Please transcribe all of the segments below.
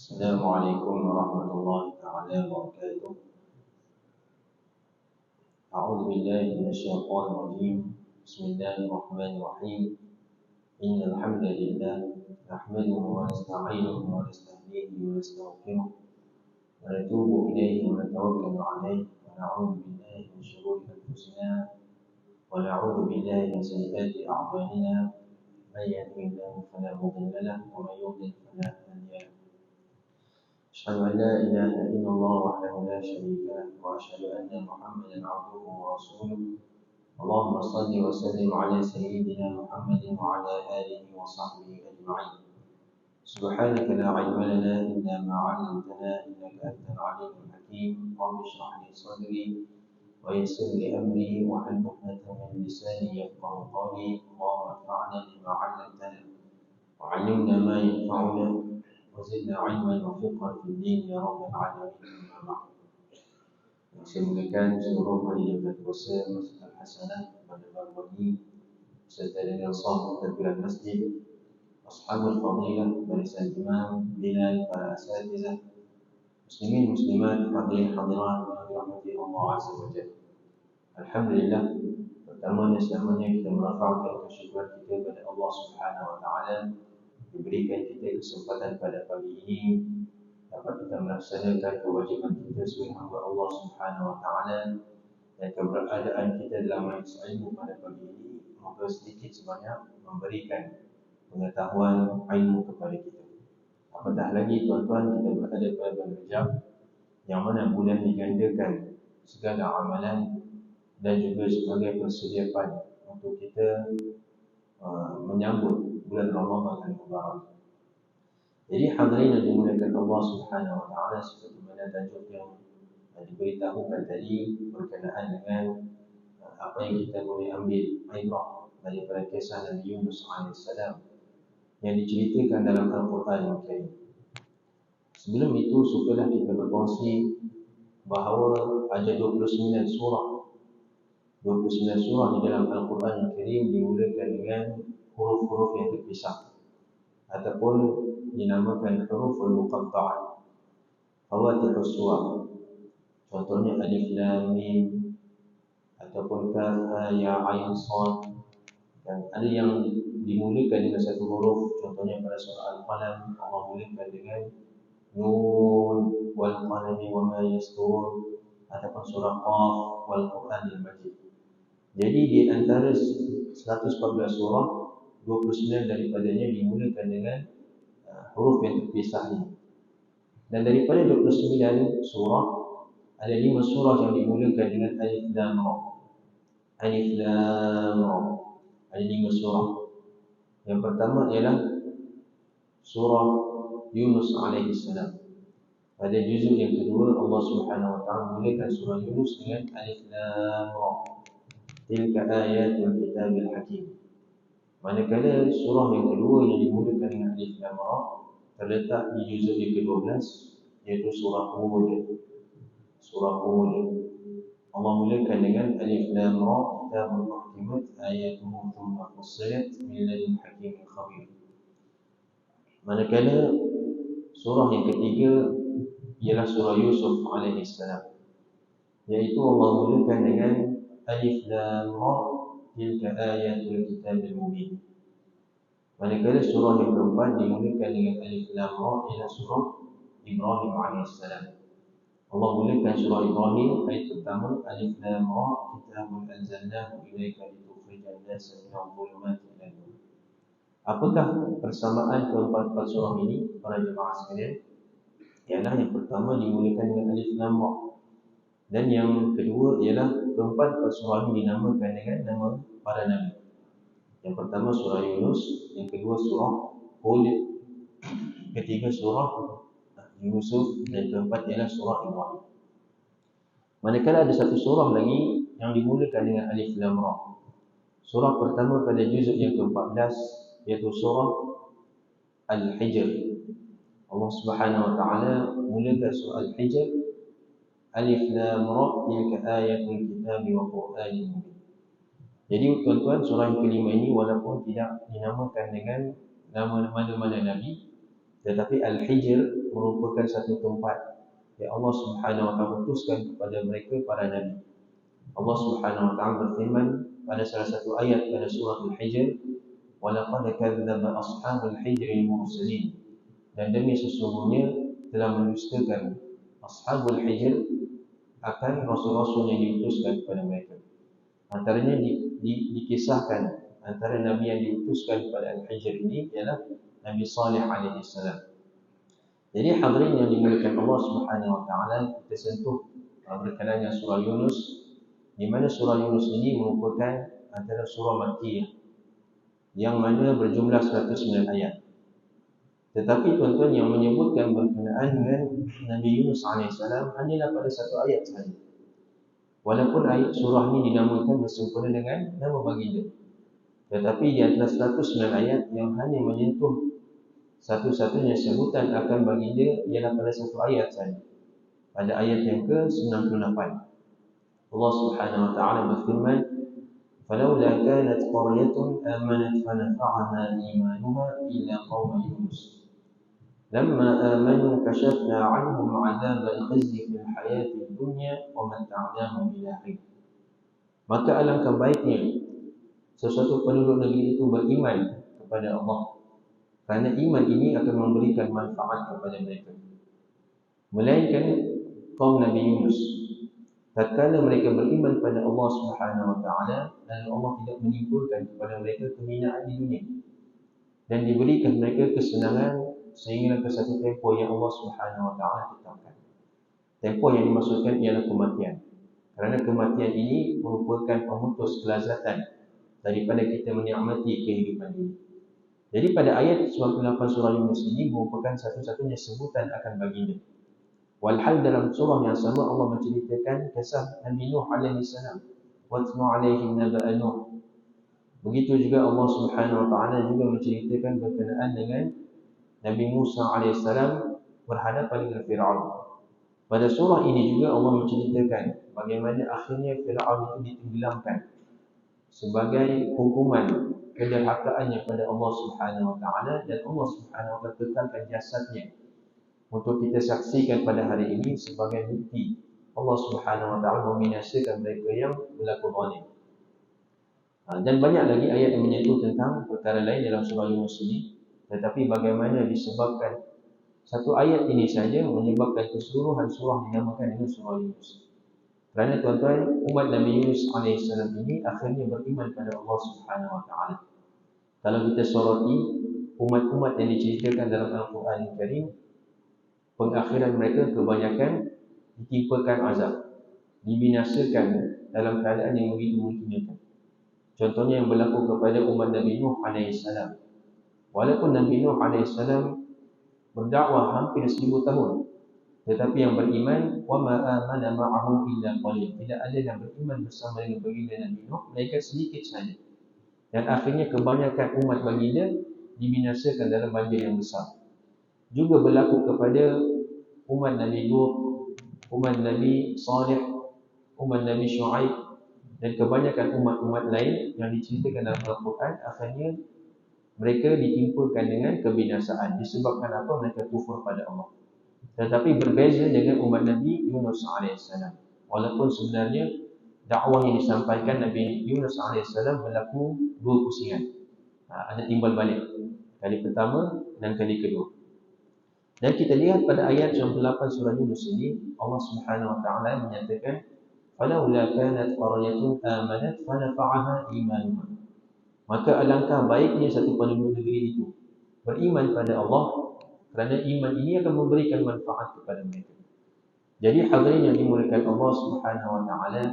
السلام عليكم ورحمة الله تعالى وبركاته. أعوذ بالله من الشيطان الرجيم. بسم الله الرحمن الرحيم. إن الحمد لله نحمده ونستعينه ونستهديه ونستغفره ونتوب إليه ونتوكل عليه ونعوذ بالله من شرور أنفسنا ونعوذ بالله من سيئات أعمالنا. من يهده الله فلا مضل له ومن يضلل فلا هادي له. أشهد أن لا إله إلا الله وحده لا شريك له وأشهد أن محمدا عبده ورسوله. اللهم صل وسلم على سيدنا محمد وعلى آله وصحبه أجمعين. سبحانك لا علم لنا إلا ما علمتنا إنك أنت العليم الحكيم. رب اشرح لي صدري ويسر لي أمري واحلل عقدة من لساني يفقهوا قولي. اللهم انفعنا بما علمتنا وعلمنا ما ينفعنا وزدنا علما وفقها في الدين يا رب العالمين. أما بعد. Saya muliakan seluruh hadirin berpuasa Masjid Al-Hasanah pada malam ini serta dengan sahih takbiran masjid, ashabul fadilah, barisan imam, bilal, para asatizah, muslimin muslimat, hadirin hadirat yang dirahmati Allah Azza wa Jalla. Alhamdulillah, pertama dan selamanya kita merafa'kan kesyukuran kita kepada Allah Subhanahu wa taala diberikan kita kesempatan pada pagi ini dapat kita melaksanakan kewajiban kita sebagai hamba Allah Subhanahu wa taala, dan keberadaan kita dalam majlis ilmu pada pagi ini moga sedikit sebanyak memberikan pengetahuan ilmu kepada kita. Apatah lagi tuan-tuan, kita berada pada bulan Rajab yang mana bulan digandakan segala amalan dan juga sebagai persediaan untuk kita menyambut bulan Ramadan yang mubarak. Jadi hadirin yang dimuliakan Allah Subhanahu wa taala, seperti mana tajuk yang diberitahukan tadi berkenaan dengan apa yang kita boleh ambil ibrah daripada kisah Nabi Yunus AS yang diceritakan dalam Al-Quran yang Karim. Sebelum itu, sukalah kita berkongsi bahawa ada 29 surah di dalam Al-Quran yang Karim dimulakan dengan huruf-huruf yang terpisah ataupun dinamakan huruf al-muqatta'ah, fawatihus surah. Contohnya alif lam mim ataupun kaf ha ya ain sad. Dan ada yang dimulakan dengan satu huruf, contohnya pada surah Al-Qalam Allah mulakan dengan nun wal qalami wa ma yasturun, ataupun surah Qaf wal Qur'anil Majid. Jadi di antara 114 surah, 29 daripadanya dimulakan dengan huruf yang terpisah ini. Dan daripada 29 surah, ada 5 surah yang dimulakan dengan alif lam ra. Alif lam ra. Ada 5 surah. Yang pertama ialah surah Yunus alaihi salam. Pada juzuk yang kedua, Allah Subhanahu wa taala mulakan surah Yunus dengan alif lam ra. Tilka ayatul kitabil hakim. Manakala surah yang kedua yang dimulakan dengan alif lam ra terletak di juzuk yang ke-12, iaitu surah Hud. Surah Hud Allah mulakan dengan alif lam ra, kitabun uhkimat ayatuhu thumma fussilat min ladun hakimin khabir. Manakala surah yang ketiga ialah surah Yusuf alaihi salam, iaitu Allah mulakan dengan alif lam ra, tilka ayatul kitabil mubin. Manakala surah yang keempat dimulakan dengan alif lam ra ialah surah Ibrahim AS. Allah mulakan surah Ibrahim ayat pertama alif lam ra, kitabun anzalnahu ilaika litukhrijan nasa minadh dhulumati ila nur. Apakah persamaan keempat surah ini para jemaah sekalian? Ialah yang pertama dimulakan dengan alif lam ra, dan yang kedua ialah keempat surah ini dinamakan dengan nama para nabi. Yang pertama surah Yunus, yang kedua surah Hud, ketiga surah Yusuf, dan keempat ialah surah Ibrahim. Manakala ada satu surah lagi yang dimulakan dengan alif lam ra. Surah pertama pada juzuk yang ke-14 iaitu surah Al-Hijr. Allah Subhanahu wa taala mulakan surah Al-Hijr alif lam ra, tilka ayatul kitabi wa qur'anin mubin. Jadi tuan-tuan, surah yang kelima ini walaupun tidak dinamakan dengan nama mana-mana nabi, Tetapi Al-Hijr merupakan satu tempat yang Allah Subhanahu wa taala utuskan kepada mereka para nabi. Allah Subhanahu wa taala berfirman pada salah satu ayat pada surah Al-Hijr, "Wa laqad kadzdzaba ashabul hijri al-mursalin." Dan demi sesungguhnya telah mendustakan ashabul hijr akan rasul-rasul yang diutuskan kepada mereka. Antaranya dikisahkan antara nabi yang diutuskan kepada Al-Hijr ini ialah Nabi Saleh alaihi salam. Jadi hadirin yang dimuliakan Allah Subhanahu wa taala, kita sentuh berkenaan dengan surah Yunus, di mana surah Yunus ini merupakan antara surah Makkiyah yang mana berjumlah 109 ayat. Tetapi tuan-tuan yang menyebutkan berkenaan dengan Nabi Yunus AS hanyalah pada satu ayat sahaja. Walaupun ayat surah ini dinamakan bersempena dengan nama baginda, tetapi di antara 109 ayat yang hanya menyentuh satu-satunya sebutan akan baginda ialah pada satu ayat sahaja. Pada ayat yang ke-98 Allah Subhanahu wa taala berfirman, "Falaula kanat qaryatun amanat fanafa'aha imanuha illa qauma Yunus. Lamma amanu kashafna 'anhum 'adzabal khizyi fil hayatid dunya wa mata'nahum ila hin." Maka alangkah baiknya sesuatu penduduk negeri itu beriman kepada Allah, kerana iman ini akan memberikan manfaat kepada mereka. Melainkan kaum Nabi Yunus, tatkala mereka beriman pada Allah Subhanahu wa taala, dan Allah tidak menimbulkan kepada mereka kehinaan di dunia dan diberikan mereka kesenangan sehingga ke satu tempoh yang Allah Subhanahu wa taala tetapkan. Tempoh yang dimaksudkan ialah kematian. Kerana kematian ini merupakan pemutus kelazatan daripada kita menikmati kehidupan ini. Jadi pada ayat 98 surah Yunus ini merupakan satu-satunya sebutan akan baginda. Walhal dalam surah yang sama Allah menceritakan kisah Nabi Nuh alaihi salam. Watlu alaihim naba'a Nuh. Begitu juga Allah Subhanahu wa taala juga menceritakan berkenaan dengan Nabi Musa AS berhadapan dengan Fir'aun. Pada surah ini juga Allah menceritakan bagaimana akhirnya Fir'aun itu ditenggelamkan sebagai hukuman kederhakaannya pada Allah Subhanahu wa taala, dan Allah Subhanahu wa taala tekankan jasadnya untuk kita saksikan pada hari ini sebagai bukti Allah Subhanahu wa taala membinasakan mereka yang berlaku zalim. Dan banyak lagi ayat yang menyentuh tentang perkara lain dalam surah Yunus ini. Tetapi bagaimana disebabkan satu ayat ini saja menyebabkan keseluruhan surah dinamakan dengan surah Yunus. Kerana tuan-tuan, umat Nabi Yunus AS ini akhirnya beriman pada Allah Subhanahu wa taala. Kalau kita soroti umat-umat yang diceritakan dalam Al-Quran Al-Karim, pengakhiran mereka kebanyakan ditimpakan azab, dibinasakan dalam keadaan yang begitu menyedihkan. Contohnya yang berlaku kepada umat Nabi Nuh AS. Walaupun Nabi Nuh AS berdakwah hampir 1000 tahun, tetapi yang beriman wa ma amana ma'ahu illa qalil. Tidak ada yang beriman bersama dengan baginda Nabi Nuh, mereka sedikit saja. Dan akhirnya kebanyakan umat baginda dibinasakan dalam banjir yang besar. Juga berlaku kepada umat Nabi Lut, umat Nabi Saleh, umat Nabi Shu'aib, dan kebanyakan umat-umat lain yang diceritakan dalam Al-Quran, akhirnya mereka ditimpakan dengan kebinasaan. Disebabkan apa? Mereka kufur pada Allah. Tetapi berbeza dengan umat Nabi Yunus AS. Walaupun sebenarnya dakwah yang disampaikan Nabi Yunus AS berlaku dua pusingan. Ada timbal balik, kali pertama dan kali kedua. Dan kita lihat pada ayat 98 surah Yunus ini, Allah Subhanahu wa taala menyatakan, "Falaula kanat qaryatun amanat fanafa'aha imanuha." Maka alangkah baiknya satu penduduk negeri itu beriman pada Allah, kerana iman ini akan memberikan manfaat kepada mereka. Jadi hadirin yang dimuliakan Allah Subhanahu wa taala,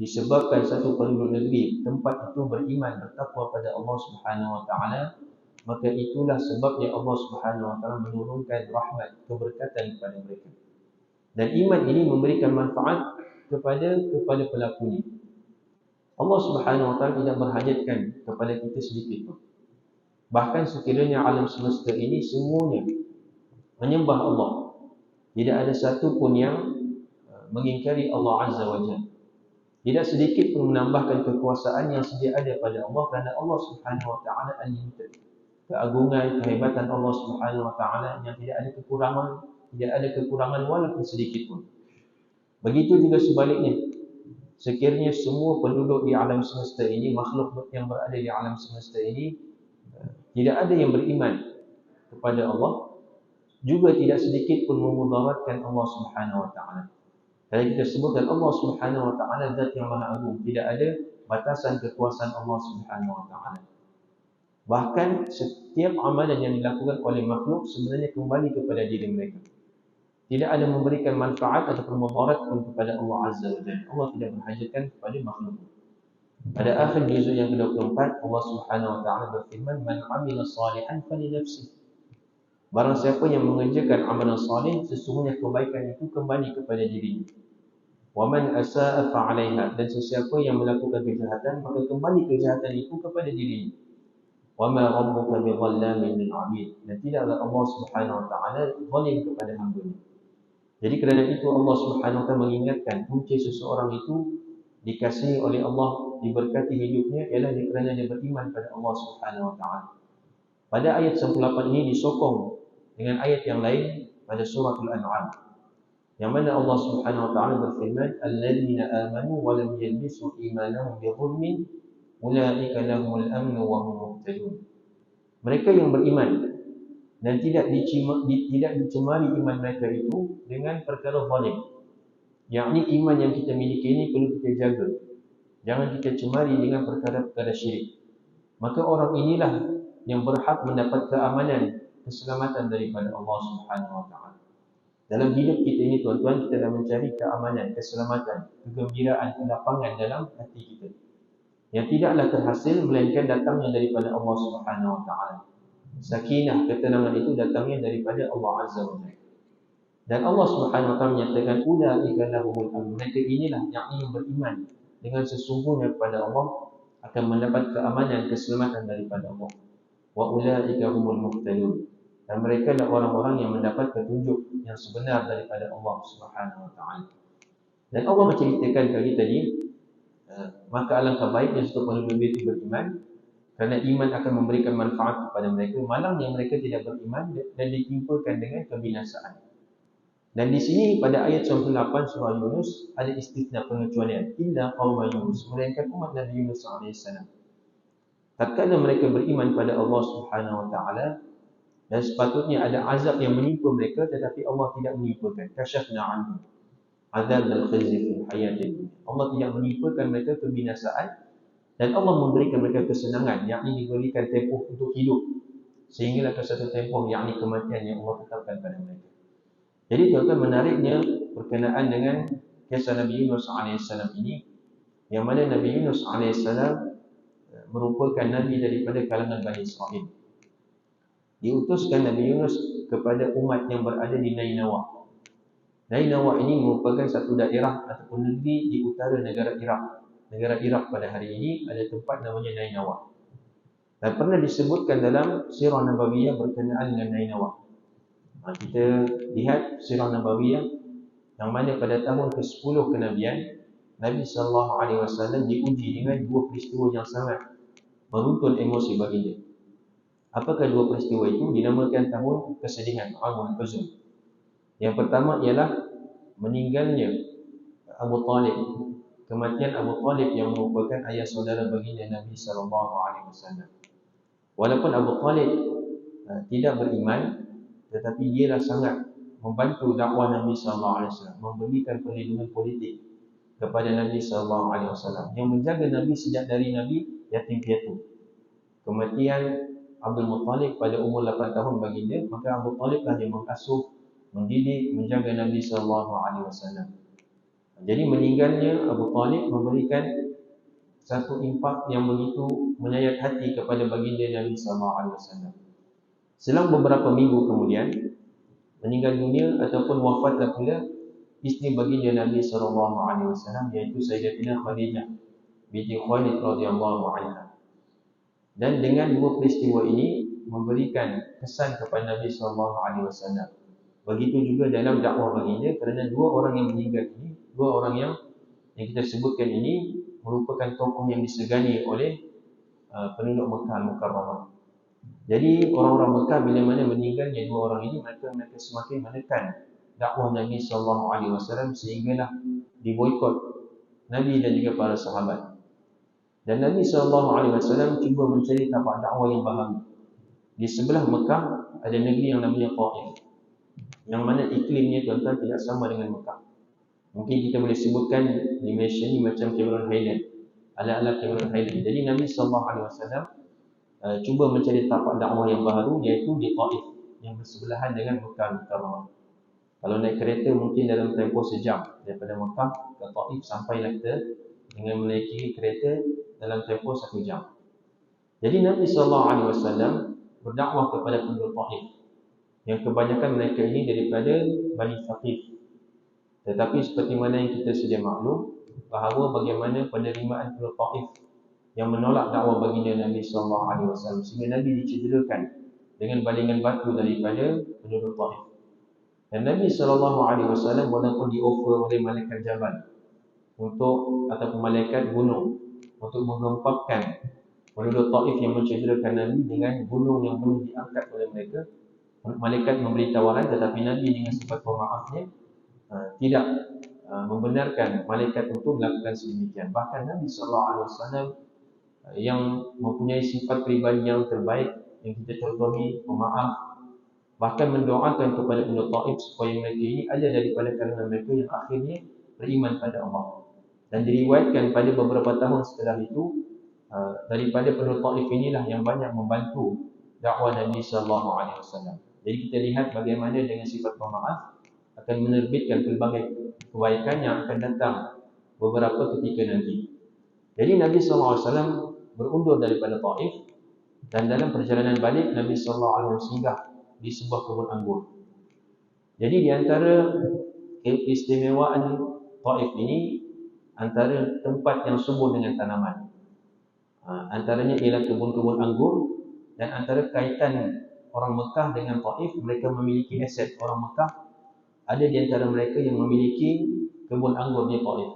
disebabkan satu penduduk negeri tempat itu beriman bertakwa pada Allah Subhanahu wa taala, maka itulah sebabnya Allah Subhanahu wa taala menurunkan rahmat, keberkatan kepada mereka. Dan iman ini memberikan manfaat kepada pelakunya. Allah Subhanahu wa taala tidak berhajatkan kepada kita sedikit pun. Bahkan sekiranya alam semesta ini semuanya menyembah Allah, tidak ada satu pun yang mengingkari Allah Azza wa Jalla. Tidak sedikit pun menambahkan kekuasaan yang sedia ada pada Allah, kerana Allah Subhanahu wa taala unlimited. keagungan, kehebatan Allah Subhanahu wa taala yang tidak ada kekurangan walaupun sedikit pun. Begitu juga sebaliknya. Sekiranya semua penduduk di alam semesta ini, makhluk yang berada di alam semesta ini, tidak ada yang beriman kepada Allah, juga tidak sedikit pun memudaratkan Allah Subhanahu wa taala. Kalau kita sebutkan Allah Subhanahu wa taala zat yang maha agung, tidak ada batasan kekuasaan Allah Subhanahu wa taala. Bahkan setiap amalan yang dilakukan oleh makhluk sebenarnya kembali kepada diri mereka. Tidak ada memberikan manfaat atau mudarat pun kepada Allah Azza wa Jalla. Allah tidak berhajatkan kepada makhluk. Pada akhir juzuk yang ke-24, Allah Subhanahu wa taala berfirman, "Man 'amila shalihan falinafsihi." Barang siapa yang mengerjakan amalan salih, sesungguhnya kebaikan itu kembali kepada dirinya. "Wa man asaa'a fa'alaiha." Dan sesiapa yang melakukan kejahatan, maka kembali kejahatan itu kepada dirinya. "Wa ma rabbuka bidhallamin lil 'abid." Dan tidaklah Allah Subhanahu wa taala zalim kepada hamba-Nya. Jadi kerana itu Allah Subhanahu wa taala mengingatkan punca seseorang itu dikasihi oleh Allah, diberkati hidupnya ialah kerana dia beriman pada Allah Subhanahu wa taala. Pada ayat 98 ini disokong dengan ayat yang lain pada surah Al-An'am, yang mana Allah Subhanahu wa taala berfirman, "Alladzina amanu wa lam yalbisu imanahum bidzulmin, ulaika lahumul amnu wa hum muhtadun." Mereka yang beriman dan tidak dicemari iman mereka itu dengan perkara zalim. Yakni iman yang kita miliki ini perlu kita jaga. Jangan kita cemari dengan perkara-perkara syirik. Maka orang inilah yang berhak mendapat keamanan, keselamatan daripada Allah Subhanahu wa taala. Dalam hidup kita ini tuan-tuan, kita dah mencari keamanan, keselamatan, kegembiraan, kelapangan dalam hati kita, yang tidaklah terhasil melainkan datangnya daripada Allah Subhanahu wa taala. Sakinah, ketenangan itu datangnya daripada Allah Azza wa Jalla. Dan Allah Subhanahu wa taala menyatakan, "Ulaika lahumul amn." Mereka inilah yang beriman dengan sesungguhnya kepada Allah akan mendapat keamanan, keselamatan daripada Allah. Wa ulaika humul muhtadun. Dan mereka adalah orang-orang yang mendapat petunjuk yang sebenar daripada Allah Subhanahu wa taala. Dan Allah menceritakan tadi, maka alangkah baiknya setiap manusia itu beriman, kerana iman akan memberikan manfaat kepada mereka. Malangnya mereka tidak beriman dan ditimpakan dengan kebinasaan. Dan di sini pada ayat 98 surah Yunus ada istisna, pengecualian, illa qauma Yunus, melainkan umat Nabi Yunus alaihissalam. Tatkala mereka beriman pada Allah Subhanahu wa taala, dan sepatutnya ada azab yang menimpa mereka, tetapi Allah tidak menimpakan. Kasyafna anhum azab al-khizy fil hayatid dunya. Allah tidak menimpakan mereka kebinasaan, dan Allah memberikan mereka kesenangan, yakni diberikan tempoh untuk hidup, sehinggalah ke satu tempoh, yakni kematian yang Allah tetapkan pada mereka. Jadi tuan-tuan, menariknya berkenaan dengan kisah Nabi Yunus AS ini, yang mana Nabi Yunus AS merupakan Nabi daripada kalangan Bani Israel. Diutuskan Nabi Yunus kepada umat yang berada di Nainawa. Nainawa ini merupakan satu daerah ataupun negeri di utara negara Iraq. Negara Iraq pada hari ini ada tempat namanya Nainawa. Dan pernah disebutkan dalam Sirah Nabawiyah berkenaan dengan Nainawa. Kita lihat Sirah Nabawiyah yang mana pada tahun ke-10 kenabian, Nabi SAW diuji dengan dua peristiwa yang sangat meruntun emosi baginda. Apakah dua peristiwa itu? Dinamakan tahun kesedihan, Amul Huzn. Yang pertama ialah meninggalnya Abu Talib, kematian Abu Talib yang merupakan ayah saudara baginda Nabi SAW. Walaupun Abu Talib tidak beriman, tetapi dia sangat membantu dakwah Nabi SAW, memberikan perlindungan politik kepada Nabi SAW, yang menjaga Nabi sejak dari Nabi yatim piatu. Kematian Abdul Muttalib pada umur 8 tahun baginda, maka Abu Talib lah yang mengasuh, mendidik, menjaga Nabi SAW. Jadi meninggalnya Abu Talib memberikan satu impak yang begitu menyayat hati kepada baginda Nabi SAW. Selang beberapa minggu kemudian, meninggal dunia ataupun wafatlah pula isteri baginda Nabi SAW, iaitu Sayyidatina Khadijah binti Khuwailid radhiyallahu anha. Dan dengan dua peristiwa ini memberikan kesan kepada Nabi SAW. Begitu juga dalam dakwah baginda, kerana dua orang yang meninggal ini, dua orang yang kita sebutkan ini merupakan tokoh yang disegani oleh penduduk Mekah Mukarramah. Jadi orang-orang Mekah bila mana meninggalnya dua orang ini, mereka semakin menekan dakwah Nabi sallallahu alaihi wasallam sehinggalah diboikot Nabi dan juga para sahabat. Dan Nabi sallallahu alaihi wasallam cuba mencari tapak dakwah yang baharu. Di sebelah Mekah ada negeri yang namanya Taif, yang mana iklimnya tuan-tuan tidak sama dengan Mekah. Mungkin kita boleh sebutkan di Malaysia ni macam Cameron Highland, ala-ala Cameron Highland. Jadi Nabi sallallahu alaihi wasallam cuba mencari tapak dakwah yang baru, iaitu di Taif yang bersebelahan dengan Mekah Mukarramah. Kalau naik kereta mungkin dalam tempoh sejam daripada Mekah ke Taif, sampailah kita dengan menaiki kereta dalam tempoh 1 jam. Jadi Nabi sallallahu alaihi wasallam berdakwah kepada penduduk Taif, yang kebanyakan mereka ini daripada Bani Thaqif. Tetapi seperti mana yang kita sedia maklum, bahawa bagaimana penerimaan penduduk Taif yang menolak dakwah baginda Nabi sallallahu alaihi wasallam, sehingga Nabi dicederakan dengan balingan batu daripada penduduk Taif. Dan Nabi sallallahu alaihi wasallam walaupun dioffer oleh malaikat Jabal untuk, ataupun malaikat gunung, untuk menghempapkan penduduk Taif yang mencederakan Nabi dengan gunung yang boleh diangkat oleh mereka, malaikat memberi tawaran, tetapi Nabi dengan sifat pemaafnya tidak membenarkan malaikat untuk melakukan sedemikian. Bahkan Nabi sallallahu alaihi wasallam yang mempunyai sifat peribadi yang terbaik yang kita contohi, pemaaf, bahkan mendoakan kepada penduduk Taif supaya mereka ini ada daripada kalangan mereka yang akhirnya beriman pada Allah. Dan diriwayatkan pada beberapa tahun setelah itu, daripada penduduk Taif inilah yang banyak membantu dakwah Nabi sallallahu alaihi wasallam. Jadi kita lihat bagaimana dengan sifat pemaaf akan menerbitkan pelbagai kebaikan yang akan datang beberapa ketika nanti. Jadi Nabi sallallahu alaihi wasallam berundur daripada Taif, dan dalam perjalanan balik Nabi sallallahu alaihi wasallam singgah di sebuah kebun anggur. Jadi di antara keistimewaan Taif ini, antara tempat yang subur dengan tanaman, antaranya ialah kebun-kebun anggur. Dan antara kaitan orang Mekah dengan Taif, mereka memiliki aset. Orang Mekah ada di antara mereka yang memiliki kebun anggur di Taif.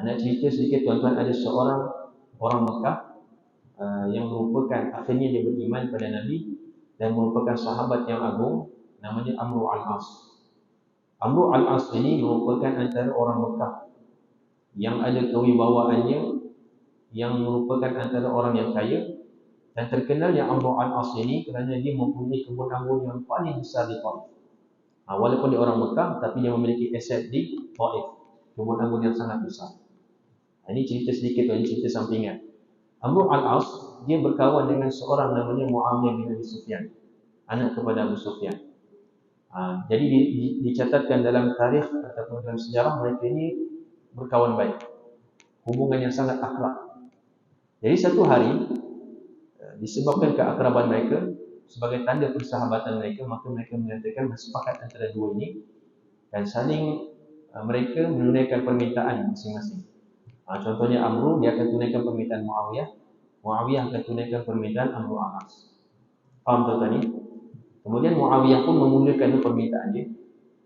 Nak cerita sedikit tuan-tuan, ada seorang orang Mekah yang merupakan, akhirnya dia beriman pada Nabi dan merupakan sahabat yang agung, namanya Amru al-As. Amru al-As ini merupakan antara orang Mekah yang ada kewibawaannya, yang merupakan antara orang yang kaya. Dan terkenal yang Amru al-As ini kerana dia mempunyai kebun anggur yang paling besar di Taif. Walaupun dia orang Mekah, tapi dia memiliki aset di Taif, kebun anggur yang sangat besar. Ini cerita sedikit, ini cerita sampingan. Amru al-As, dia berkawan dengan seorang namanya Muawiyah bin Abi Sufyan, anak kepada Abu Sufyan. Jadi dicatatkan dalam tarikh ataupun dalam sejarah, mereka ini berkawan baik, hubungan yang sangat akrab. Jadi satu hari, disebabkan keakraban mereka, sebagai tanda persahabatan mereka, maka mereka menyatakan bersepakat antara dua ini dan saling mereka menunaikan permintaan masing-masing. Contohnya Amru, dia akan tunaikan permintaan Muawiyah, Muawiyah akan tunaikan permintaan Amru al-As. Faham tuan-tuan ni? Kemudian Muawiyah pun memulakan permintaan dia.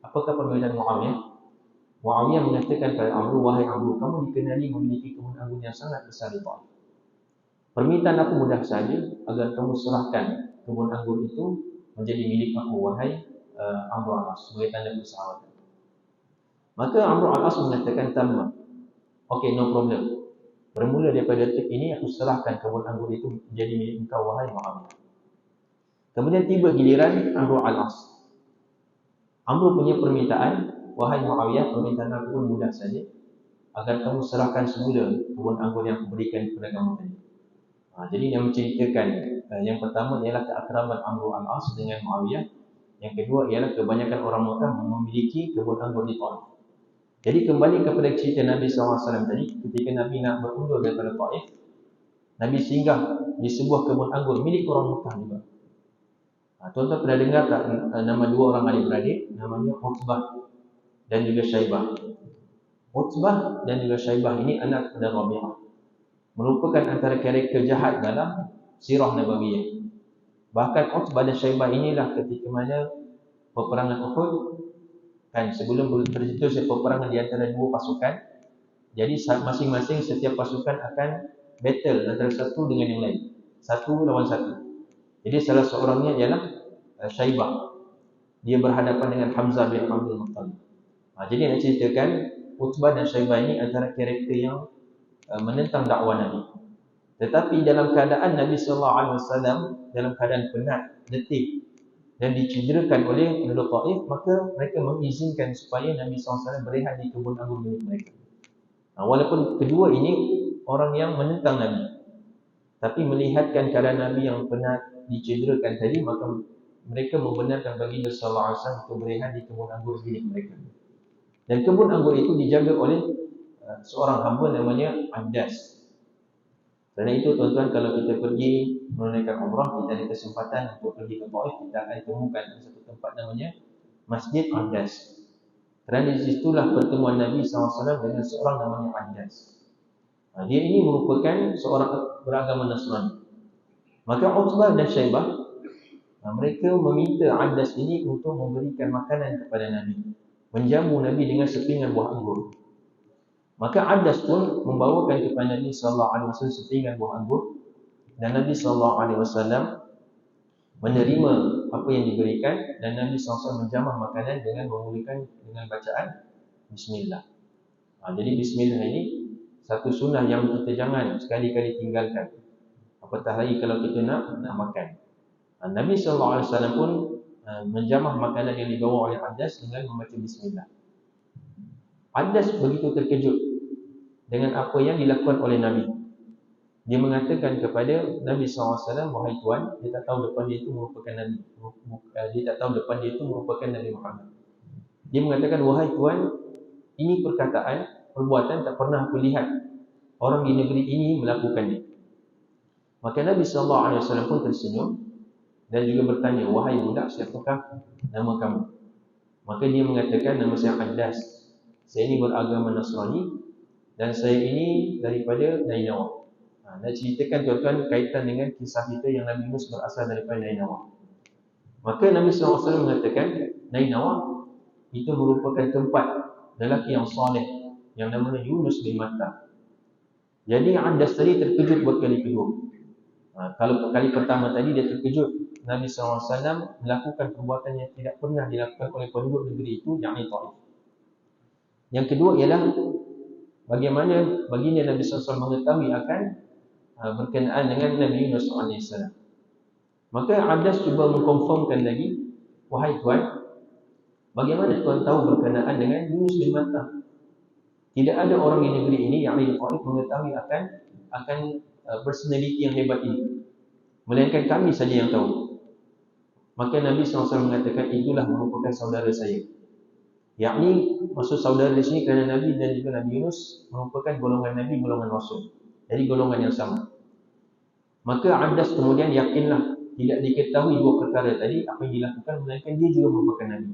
Apakah permintaan Muawiyah? Muawiyah mengatakan kepada Amru, wahai Amru, kamu dikenali memiliki kebun anggur yang sangat besar di Taif. Permintaan aku mudah saja, agar kamu serahkan kebun anggur itu menjadi milik aku, wahai Amru al-As, sebagai tanda persahabatan. Maka Amru al-As mengatakan, tamam, okey, no problem. Bermula daripada detik ini, aku serahkan kebun anggur itu menjadi milik engkau, wahai Muawiyah. Kemudian tiba giliran Amru al-As. Amru punya permintaan, wahai Muawiyah, permintaan aku pun mudah saja, agar kamu serahkan semula kebun anggur yang aku berikan kepada kamu tadi. Jadi yang menceritakan, yang pertama ialah keakraban Amru al-As dengan Muawiyah. Yang kedua ialah kebanyakan orang Mekah memiliki kebun anggur di Taif. Jadi kembali kepada cerita Nabi SAW tadi, ketika Nabi nak berundur daripada Taif, Nabi singgah di sebuah kebun anggur milik orang Mekah juga. Tuan-tuan pernah dengar tak nama dua orang adik-beradik, namanya Utbah dan juga Syaibah. Utbah dan juga Syaibah ini anak kepada Rabi'ah, merupakan antara karakter jahat dalam sirah Nabawiyah. Bahkan Utbah dan Syaibah inilah ketika mana peperangan Uhud, kan sebelum tercetusnya peperangan di antara dua pasukan. Jadi masing-masing setiap pasukan akan battle antara satu dengan yang lain, satu lawan satu. Jadi salah seorangnya ialah Syaibah. Dia berhadapan dengan Hamzah bin Abdul Muttalib. Jadi nak ceritakan Utbah dan Syaibah ini antara karakter yang menentang dakwah Nabi. Tetapi dalam keadaan Nabi sallallahu alaihi wasallam dalam keadaan penat, letih dan dicederakan oleh penduduk Taif, maka mereka mengizinkan supaya Nabi sallallahu alaihi wasallam berehat di kebun anggur milik mereka. Walaupun kedua ini orang yang menentang Nabi, tapi melihatkan keadaan Nabi yang penat, dicederakan tadi, maka mereka membenarkan baginda sallallahu alaihi wasallam untuk berehat di kebun anggur milik mereka. Dan kebun anggur itu dijaga oleh seorang hamba namanya Andas. Kerana itu tuan-tuan, kalau kita pergi menunaikan umrah, kita ada kesempatan untuk pergi ke Taif, kita akan temukan satu tempat namanya Masjid Andas. Kerana di situlah pertemuan Nabi SAW dengan seorang namanya Andas. Dia ini merupakan seorang beragama Nasrani. Maka Utbah dan Syaibah, mereka meminta Andas ini untuk memberikan makanan kepada Nabi, menjamu Nabi dengan sepinggan buah anggur. Maka Andas pun membawakan kepada Nabi SAW sepinggan buah anggur, dan Nabi SAW menerima apa yang diberikan, dan Nabi SAW menjamah makanan dengan memulakan dengan bacaan Bismillah. Jadi Bismillah ini satu sunnah yang kita jangan sekali-kali tinggalkan, apatah lagi kalau kita nak makan. Nabi SAW pun menjamah makanan yang dibawa oleh Andas dengan membaca Bismillah. Andas begitu terkejut dengan apa yang dilakukan oleh Nabi. Dia mengatakan kepada Nabi SAW, wahai Tuan, dia tak tahu depan dia itu merupakan Nabi. Dia tak tahu depan dia itu merupakan Nabi Muhammad. Dia mengatakan, wahai Tuan, ini perbuatan tak pernah aku lihat orang di negeri ini melakukannya. Maka Nabi SAW pun tersenyum dan juga bertanya, wahai budak, siapakah nama kamu? Maka dia mengatakan, nama saya Andas. Saya ini beragama Nasrani dan saya ini daripada Nainawa. Nak ceritakan tuan-tuan kaitan dengan kisah kita yang Nabi Yunus berasal daripada Nainawa. Maka Nabi SAW mengatakan, Nainawa itu merupakan tempat lelaki yang soleh yang namanya Yunus bin Matta. Jadi Andas tadi terkejut buat kali kedua. Kalau kali pertama tadi dia terkejut Nabi SAW melakukan perbuatan yang tidak pernah dilakukan oleh penduduk negeri itu, yakni Taif. Yang kedua ialah bagaimana baginda Nabi SAW mengetahui akan berkenaan dengan Nabi Yunus AS. Maka Andas cuba mengkonfirmkan lagi, wahai Tuan, bagaimana Tuan tahu berkenaan dengan Yunus bin Matta? Tidak ada orang di negeri ini yang mengetahui akan personaliti yang hebat ini, melainkan kami saja yang tahu. Maka Nabi SAW mengatakan, itulah merupakan saudara saya. Yakni maksud saudara di sini kerana Nabi dan juga Nabi Yunus merupakan golongan Nabi, golongan Rasul. Jadi golongan yang sama. Maka Andas kemudian yakinlah, tidak diketahui dua perkara tadi apa yang dilakukan, melainkan dia juga merupakan Nabi.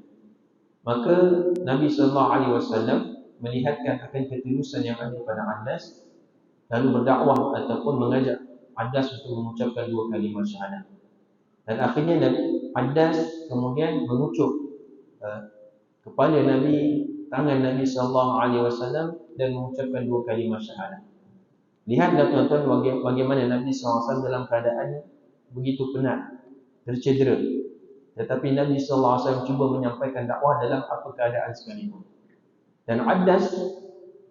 Maka Nabi SAW melihatkan akan ketulusan yang ada pada Andas, lalu berdakwah ataupun mengajak Andas untuk mengucapkan dua kalimat syahadat. Dan akhirnya Andas kemudian mengucuk kepala Nabi, tangan Nabi SAW dan mengucapkan dua kalimat syahadat. Lihatlah tuan-tuan bagaimana Nabi SAW dalam keadaan begitu penat, tercedera, tetapi Nabi SAW cuba menyampaikan dakwah dalam apa keadaan sekalipun. Dan Andas,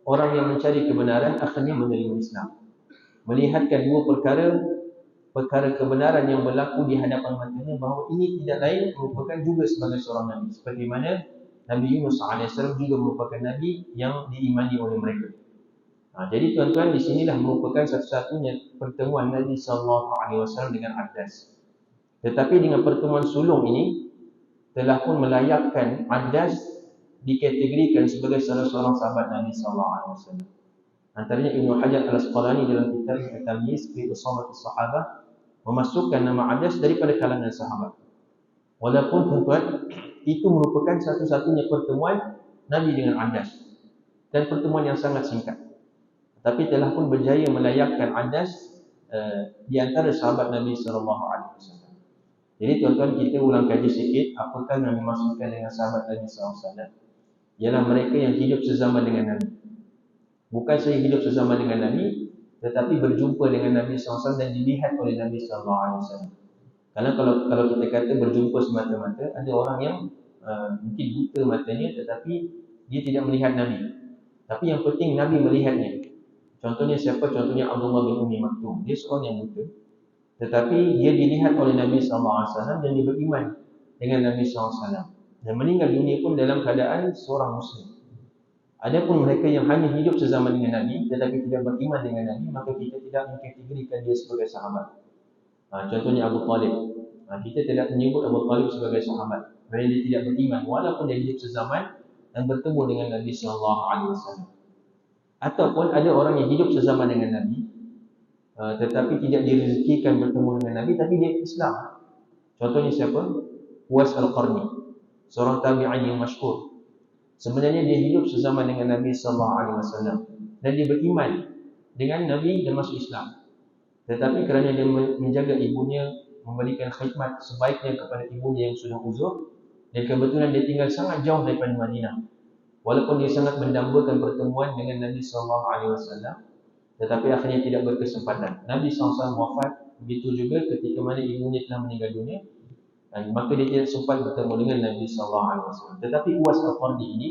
orang yang mencari kebenaran, akhirnya menerima Islam. Melihatkan dua perkara kebenaran yang berlaku di hadapan matanya, bahawa ini tidak lain merupakan juga sebagai seorang Nabi, seperti mana Nabi Yunus AS juga merupakan Nabi yang diimani oleh mereka. Jadi tuan-tuan, di sinilah merupakan satu-satunya pertemuan Nabi SAW dengan Andas. Tetapi dengan pertemuan sulung ini telah pun melayakkan Andas dikategorikan sebagai salah seorang sahabat Nabi SAW. Antaranya Ibnu Hajar Al-Asqalani dalam kitab At-Tamyiz fi Usamat as-Sahabah memasukkan nama Andas daripada kalangan sahabat. Walaupun tuan-tuan, itu merupakan satu-satunya pertemuan Nabi dengan Andas, dan pertemuan yang sangat singkat, tapi telah pun berjaya melayakkan Andas di antara sahabat Nabi SAW. Jadi tuan-tuan, kita ulang kaji sikit apakah yang dimaksudkan dengan sahabat Nabi SAW. Ialah mereka yang hidup sezaman dengan Nabi. Bukan saya hidup sezaman dengan Nabi, tetapi berjumpa dengan Nabi SAW dan dilihat oleh Nabi SAW. Kalau kita kata berjumpa semata-mata, ada orang yang mungkin buta matanya tetapi dia tidak melihat Nabi. Tapi yang penting Nabi melihatnya. Contohnya siapa? Contohnya Abdullah bin Umi Maktum. Dia seorang yang buta, tetapi dia dilihat oleh Nabi SAW dan dia beriman dengan Nabi SAW. Dan meninggal dunia pun dalam keadaan seorang Muslim. Adapun mereka yang hanya hidup sezaman dengan Nabi tetapi tidak beriman dengan Nabi, maka kita tidak mengkategorikan dia sebagai sahabat. Contohnya Abu Talib. Kita tidak menyebut Abu Talib sebagai sahabat kerana dia tidak beriman walaupun dia hidup sezaman dan bertemu dengan Nabi SAW. Ataupun ada orang yang hidup sezaman dengan Nabi tetapi tidak direzekikan bertemu dengan Nabi, tapi dia Islam. Contohnya siapa? Uwais Al-Qarni, seorang tabi'in yang masyhur. Sebenarnya dia hidup sezaman dengan Nabi SAW dan dia beriman dengan Nabi dan masuk Islam. Tetapi kerana dia menjaga ibunya, memberikan khidmat sebaiknya kepada ibunya yang sudah uzur, dan kebetulan dia tinggal sangat jauh daripada Madinah, walaupun dia sangat mendambakan pertemuan dengan Nabi SAW, tetapi akhirnya tidak berkesempatan. Nabi SAW wafat, begitu juga ketika mana ibunya telah meninggal dunia, dan maka dia tidak sempat bertemu dengan Nabi SAW. Tetapi Uwais Al-Qarni ini,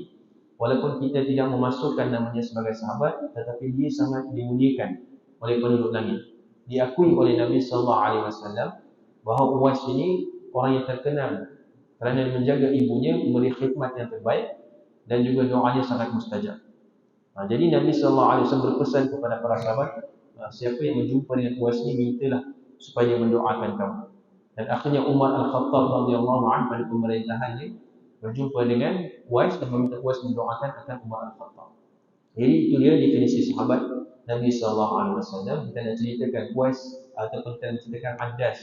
walaupun kita tidak memasukkan namanya sebagai sahabat, tetapi dia sangat dimuliakan oleh penduduk langit. Diakui oleh Nabi SAW bahawa Uwais ini orang yang terkenal kerana dia menjaga ibunya, memberi khidmat yang terbaik, dan juga doanya sangat mustajab. Jadi Nabi SAW berpesan kepada para sahabat, siapa yang berjumpa dengan Uwais ini, mintalah supaya mendoakan kamu. Dan akhirnya Umar Al-Khattab radhiyallahu anhu pada pemerintahannya berjumpa dengan Uwais dan meminta Uwais mendoakan akan Umar Al-Khattab. Jadi itu dia definisi sahabat Nabi SAW. Kita nak ceritakan Uwais ataupun kita nak ceritakan Adas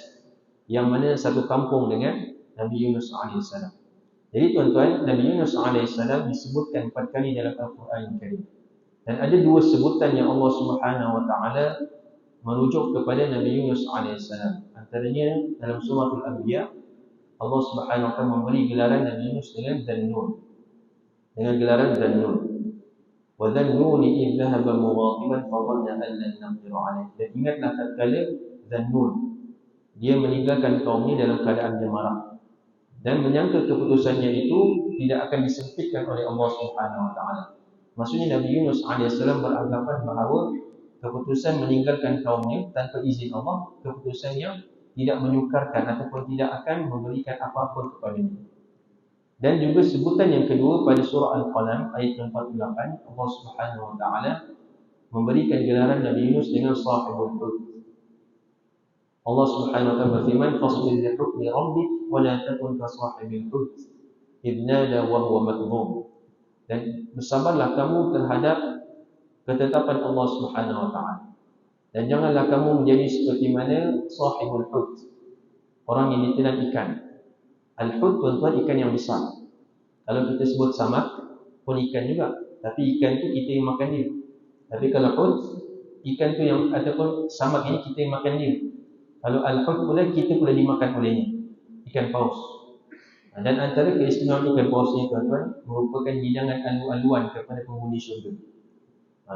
yang mana satu kampung dengan Nabi Yunus AS. Jadi tuan-tuan, Nabi Yunus AS disebutkan 4 kali dalam Al-Quran Karim. Dan ada 2 sebutan yang Allah Subhanahu Wa Taala merujuk kepada Nabi Yunus AS. Antaranya dalam surah Al-Anbiya, Allah Subhanahu Wa Taala memberi gelaran Nabi Yunus dengan Dhannun, dengan gelaran Dhannun. Wa dhannuni idh dhahaba mughadiban fa dhanna an lan naqdir alayh. Dan ingatlah tatkala Dhannun, dia meninggalkan kaumnya dalam keadaan dia marah dan menyangka keputusannya itu tidak akan disempitkan oleh Allah Subhanahu Wa Taala. Maksudnya Nabi Yunus AS beranggapan bahawa keputusan meninggalkan kaumnya tanpa izin Allah, keputusan yang tidak menyukarkan ataupun tidak akan memberikan apa-apa kepadanya. Dan juga sebutan yang kedua pada surah Al-Qalam ayat 48, Allah Subhanahu Wa Taala memberikan gelaran Nabi Yunus dengan sahibul hut. Allah Subhanahu Wa Taala berfirman, "Fasbir li hukmi rabbik wa la takun ka sahibil hut idh nada wa huwa makdhum." Dan bersabarlah kamu terhadap ketetapan Allah Subhanahu Wa Taala. Dan janganlah kamu menjadi seperti mana sahibul hut, orang yang ditelan ikan. Al-hut tuan-tuan ikan yang besar. Kalau kita sebut samak pun ikan juga, tapi ikan tu kita yang makan dia. Tapi kalau hut, ikan tu yang ataupun samak ini kita yang makan dia. Kalau al-hut pula kita pula dimakan olehnya, ikan paus. Dan antara keistimewaan ikan paus ini tuan-tuan merupakan hidangan alu-aluan kepada penghuni syurga.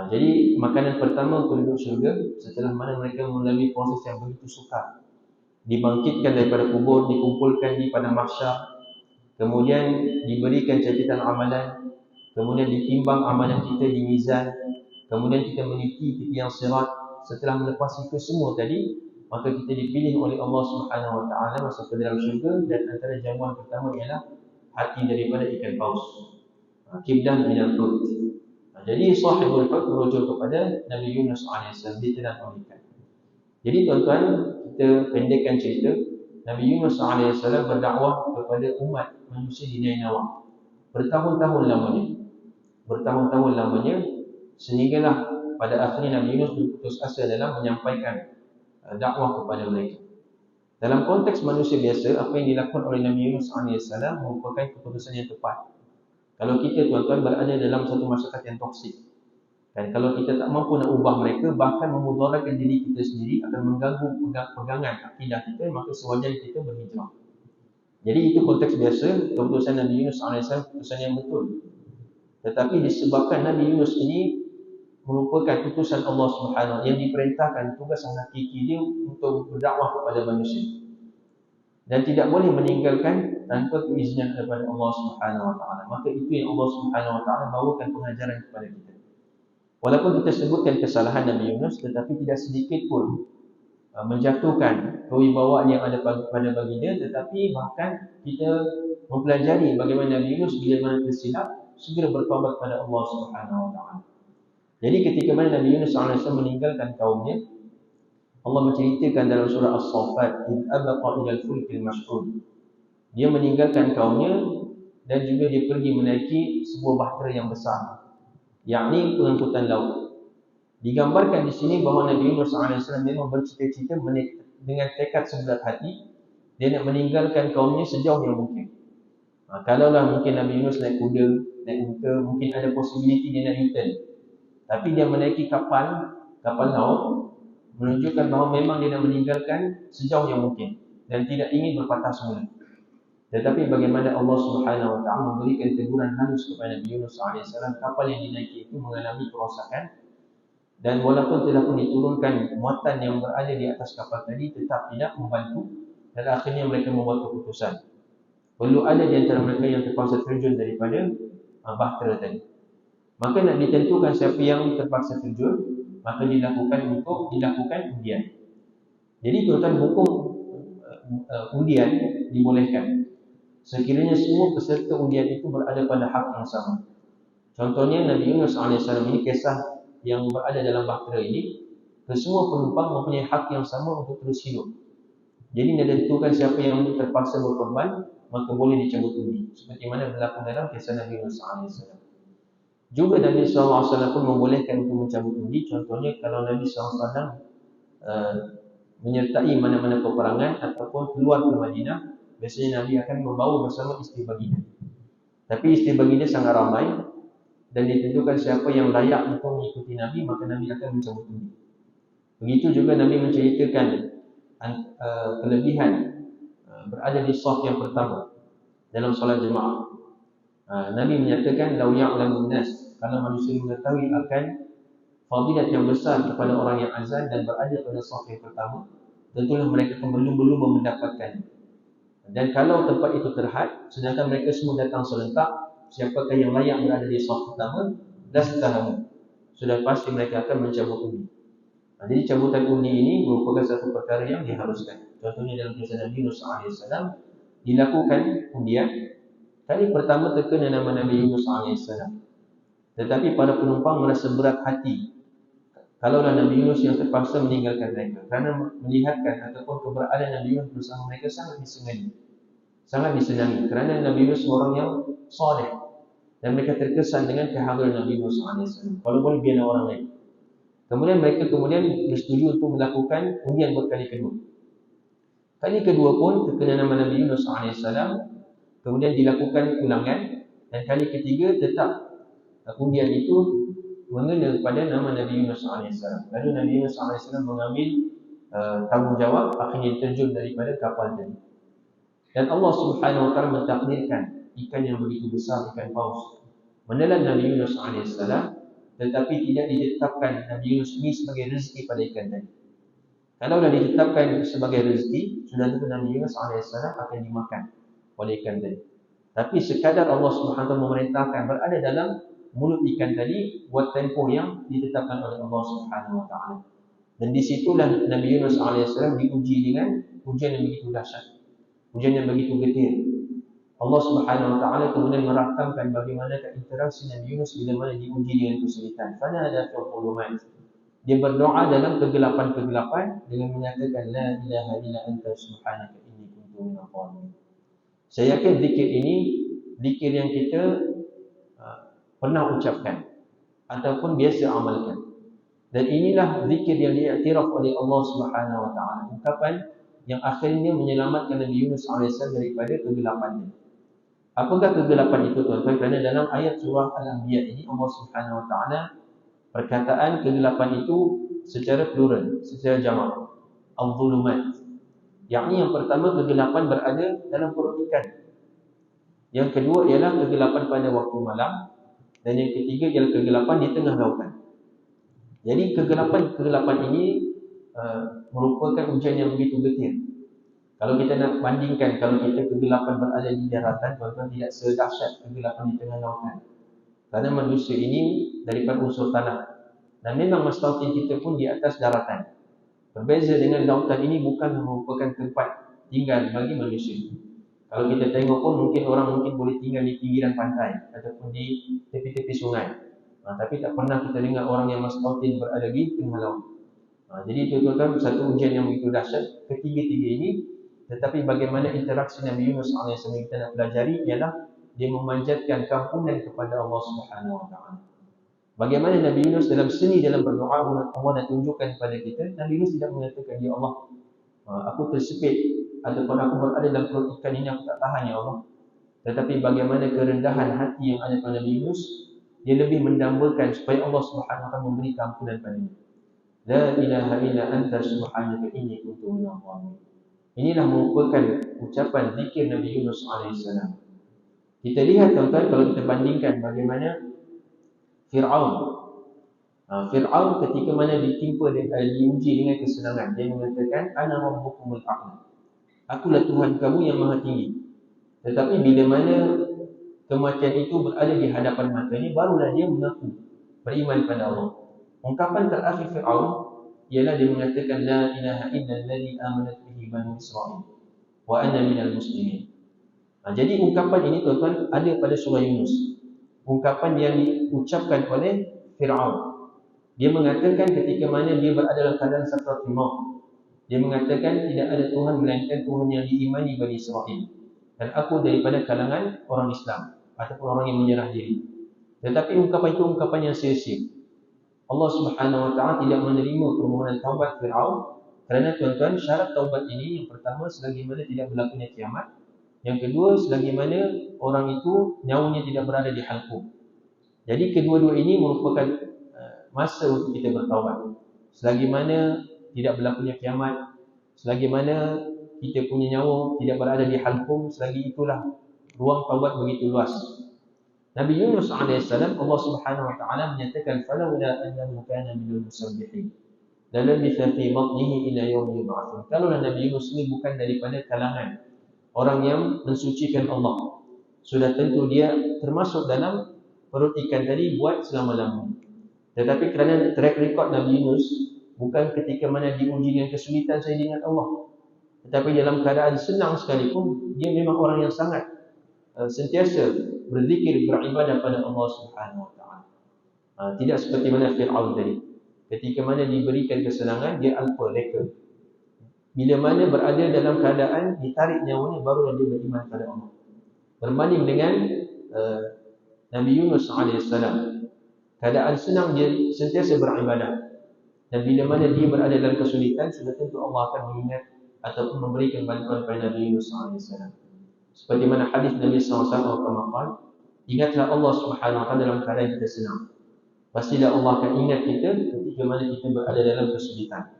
Jadi makanan pertama penduduk syurga setelah mana mereka melalui proses yang begitu sukar, dibangkitkan daripada kubur, dikumpulkan di padang mahsyar, kemudian diberikan catatan amalan, kemudian ditimbang amalan kita di mizan, kemudian kita meniti tepi yang sirat. Setelah melepasi kesemua tadi, maka kita dipilih oleh Allah Subhanahu Wa Taala masuk ke dalam syurga. Dan antara jamuan pertama ialah hati daripada ikan paus, kibdah minal hut. Jadi sahibul hut merujuk kepada Nabi Yunus AS, ditelan oleh ikan. Jadi tuan-tuan, kita pendekkan cerita, Nabi Yunus AS berdakwah kepada umat manusia di Nainawa bertahun-tahun lamanya, sehinggalah pada akhirnya Nabi Yunus berputus asa dalam menyampaikan dakwah kepada mereka. Dalam konteks manusia biasa, apa yang dilakukan oleh Nabi Yunus AS merupakan keputusan yang tepat. Kalau kita tuan-tuan berada dalam satu masyarakat yang toksik, dan kalau kita tak mampu nak ubah mereka, bahkan memudaratkan diri kita sendiri, akan mengganggu pegangan akidah kita, maka sewajarnya kita berhijrah. Jadi itu konteks biasa, keputusan Nabi Yunus AS keputusan yang betul. Tetapi disebabkan Nabi Yunus ini merupakan utusan Allah Subhanahu yang diperintahkan, tugas yang hakiki dia untuk berdakwah kepada manusia. dan tidak boleh meninggalkan tanpa keizinan daripada Allah Subhanahu wa taala. Maka itu yang Allah Subhanahu wa taala bawakan pengajaran kepada kita. Walaupun kita sebutkan kesalahan Nabi Yunus, tetapi tidak sedikit pun menjatuhkan kewibawaan yang ada pada baginda, tetapi bahkan kita mempelajari bagaimana Nabi Yunus bila mana tersilap segera bertaubat kepada Allah Subhanahu wa taala. Jadi ketika mana Nabi Yunus AS meninggalkan kaumnya, Allah menceritakan dalam surah As-Saffat, "Id abaqa ilal fulkil mashhud." Dia meninggalkan kaumnya dan juga dia pergi menaiki sebuah bahtera yang besar, yakni pengangkutan laut. Digambarkan di sini bahawa Nabi Yunus AS memang bercita-cita dengan tekad seberat hati dia nak meninggalkan kaumnya sejauh yang mungkin. Kalaulah mungkin Nabi Yunus naik kuda, naik unta, mungkin ada possibility dia nak U-turn. Tapi dia menaiki kapal laut, menunjukkan bahawa memang dia nak meninggalkan sejauh yang mungkin dan tidak ingin berpatah semula. Tetapi bagaimana Allah Subhanahu wa taala memberikan teguran halus kepada Nabi Yunus AS, kapal yang dinaiki itu mengalami kerosakan, dan walaupun telah pun diturunkan muatan yang berada di atas kapal tadi tetap tidak membantu, dan akhirnya mereka membuat keputusan perlu ada di antara mereka yang terpaksa terjun daripada bahtera tadi. Maka nak ditentukan siapa yang terpaksa terjun, maka dilakukan undian. Jadi tuan-tuan, hukum undian dibolehkan sekiranya semua peserta undian itu berada pada hak yang sama. Contohnya Nabi Yunus AS ini, kisah yang berada dalam bahtera ini, kesemua penumpang mempunyai hak yang sama untuk terus hidup. Jadi ditentukan siapa yang terpaksa berkorban, maka boleh dicabut undi, seperti mana berlaku dalam kisah Nabi Yunus AS. Juga Nabi SAW pun membolehkan untuk mencabut undi. Contohnya kalau Nabi SAW menyertai mana-mana peperangan ataupun keluar ke Madinah, biasanya Nabi akan membawa bersama isteri baginda. Tapi isteri baginda sangat ramai dan ditentukan siapa yang layak untuk mengikuti Nabi, maka Nabi akan mencabut undi. Begitu juga Nabi menceritakan kelebihan berada di saf yang pertama dalam solat jemaah. Nabi menyatakan, "Lau ya'lamun nas," kalau manusia mengetahui akan fadilat yang besar kepada orang yang azan dan berada pada saf yang pertama, tentulah mereka akan berlumba-lumba mendapatkan. Dan kalau tempat itu terhad, sedangkan mereka semua datang serentak, siapakah yang layak berada di saf pertama? Lastahamu, sudah pasti mereka akan mencabut undi. Jadi cabutan undi ini merupakan satu perkara yang diharuskan. Contohnya dalam kisah Nabi Yunus AS dilakukan undian. Kali pertama terkena nama Nabi Yunus AS, tetapi para penumpang merasa berat hati kalaulah Nabi Yunus yang terpaksa meninggalkan mereka, kerana melihatkan ataupun keberadaan Nabi Yunus bersama mereka sangat disenangi, kerana Nabi Yunus seorang yang soleh dan mereka terkesan dengan kehadiran Nabi Yunus AS, walaupun biarlah orang lain. Kemudian mereka bersetuju untuk melakukan undian berkali kedua. Kali kedua pun terkena nama Nabi Yunus AS, kemudian dilakukan ulangan, dan kali ketiga tetap undian itu mengenai kepada nama Nabi Yunus AS. Lalu Nabi Yunus AS mengambil tanggungjawab, akhirnya terjun daripada kapal tadi. Dan Allah Subhanahu wa taala mentakdirkan ikan yang begitu besar, ikan paus, menelan Nabi Yunus AS, tetapi tidak ditetapkan Nabi Yunus ini sebagai rezeki pada ikan tadi. Kalau dah ditetapkan sebagai rezeki, sudah tentu Nabi Yunus AS akan dimakan oleh ikan tadi. Tapi sekadar Allah Subhanahu wa taala memerintahkan berada dalam mulut ikan tadi buat tempoh yang ditetapkan oleh Allah Subhanahu wa taala. Dan disitulah Nabi Yunus AS diuji dengan ujian yang begitu dahsyat, ujian yang begitu getir. Allah Subhanahu wa taala kemudian merakamkan bagaimana interaksi Nabi Yunus bila mana diuji dengan kesulitan. Fana ada qulumat. Dia berdoa dalam kegelapan-kegelapan dengan menyatakan, "La ilaha illa anta subhanaka inni kuntu minadh dhalimin." Saya yakin zikir ini zikir yang kita pernah ucapkan ataupun biasa amalkan. Dan inilah zikir yang diiktiraf oleh Allah Subhanahu wa taala. Ungkapan yang akhirnya menyelamatkan Nabi Yunus AS daripada kegelapan ini. Apakah kegelapan itu, tuan-tuan? Kerana dalam ayat surah Al-Anbiya ini Allah Subhanahu wa taala perkataan kegelapan itu secara plural, secara jamak, al-zulumat. Yakni yang pertama kegelapan berada dalam perut ikan. Yang kedua ialah kegelapan pada waktu malam, dan yang ketiga ialah kegelapan di tengah lautan. Jadi kegelapan ini merupakan ujian yang begitu getir. Kalau kita nak bandingkan, kalau kita kegelapan berada di daratan, tuan-tuan, tidak sedahsyat kegelapan di tengah lautan. Kerana manusia ini daripada unsur tanah. Dan memang mastautin kita pun di atas daratan. Berbeza dengan lautan ini bukan merupakan tempat tinggal bagi manusia. Kalau kita tengok pun mungkin orang boleh tinggal di pinggiran pantai ataupun di tepi-tepi sungai. Tapi tak pernah kita dengar orang yang mastautin berada di tengah laut. Jadi tuan-tuan, satu ujian yang begitu dahsyat ketiga-tiga ini. Tetapi bagaimana interaksi Nabi Yunus AS kita nak pelajari ialah dia memanjatkan kampunan kepada Allah Subhanahu Wa Taala. Bagaimana Nabi Yunus dalam seni dalam berdoa, Allah nak tunjukkan kepada kita, Nabi Yunus tidak mengatakan, ya Allah, aku tersepit ataupun aku berada dalam perut ikan ini, aku tak tahan ya Allah. Tetapi bagaimana kerendahan hati yang ada pada Nabi Yunus, dia lebih mendambakan supaya Allah Subhanahu Wa Taala memberi kampunan padanya. La ilaha illa anta subhanaka inni kuntu minadh dhalimin. Inilah merupakan ucapan zikir Nabi Yunus AS. Kita lihat tuan-tuan, kalau kita bandingkan bagaimana Fir'aun. Fir'aun ketika mana ditimpa diuji dengan kesenangan, dia mengatakan ana rabbukumul a'la. Akulah Tuhan kamu yang maha tinggi. Tetapi bila mana kematian itu berada di hadapan matanya, barulah dia mengaku beriman pada Allah. Ungkapan terakhir Fir'aun ialah dia mengatakan la ilaha illalladzi amanat bihi banu Israil wa ana minal muslimin. Jadi ungkapan ini tuan-tuan ada pada surah Yunus. Ungkapan yang diucapkan oleh Fir'aun. Dia mengatakan ketika mana dia berada dalam keadaan sakratul maut, dia mengatakan tidak ada Tuhan melainkan Tuhan yang diimani Bani Israil, dan aku daripada kalangan orang Islam ataupun orang yang menyerah diri. Tetapi ungkapan itu ungkapan yang sia-sia. Allah Subhanahu Wa Taala tidak menerima permohonan taubat Fir'aun kerana tuan-tuan, syarat taubat ini yang pertama selagi mana tidak berlakunya kiamat. Yang kedua, selagi mana orang itu nyawanya tidak berada di halqum. Jadi kedua-dua ini merupakan masa untuk kita bertaubat. Selagi mana tidak berlakunya kiamat, selagi mana kita punya nyawa tidak berada di halqum, selagi itulah ruang taubat begitu luas. Nabi Yunus AS, Allah Subhanahu Wa Taala menyatakan falawla annahu kana minal musabbihin la labitha fi batnihi ila yaumi yub'atsun. Kalaulah Nabi Yunus ini bukan daripada kalangan orang yang mensucikan Allah, sudah tentu dia termasuk dalam perut ikan tadi buat selama-lamanya. Tetapi kerana track record Nabi Yunus bukan ketika mana diuji dengan kesulitan saya ingat Allah, tetapi dalam keadaan senang sekalipun dia memang orang yang sangat sentiasa berzikir, beribadah pada Allah Subhanahu Wa Taala. Tidak seperti mana Fir'aun tadi. Ketika mana diberikan kesenangan, dia alpa, leka. Bila mana berada dalam keadaan ditarik nyawanya, barulah dia beriman pada Allah. Berbanding dengan Nabi Yunus AS, keadaan senang dia sentiasa beribadah. Dan bila mana dia berada dalam kesulitan, sudah tentu Allah akan mengingat ataupun memberikan bantuan kepada Nabi Yunus AS. Seperti mana hadis Nabi SAW kata, ingatlah Allah Subhanahu Wa Taala dalam keadaan kita senang. Pastilah Allah akan ingat kita ketika mana kita berada dalam kesulitan.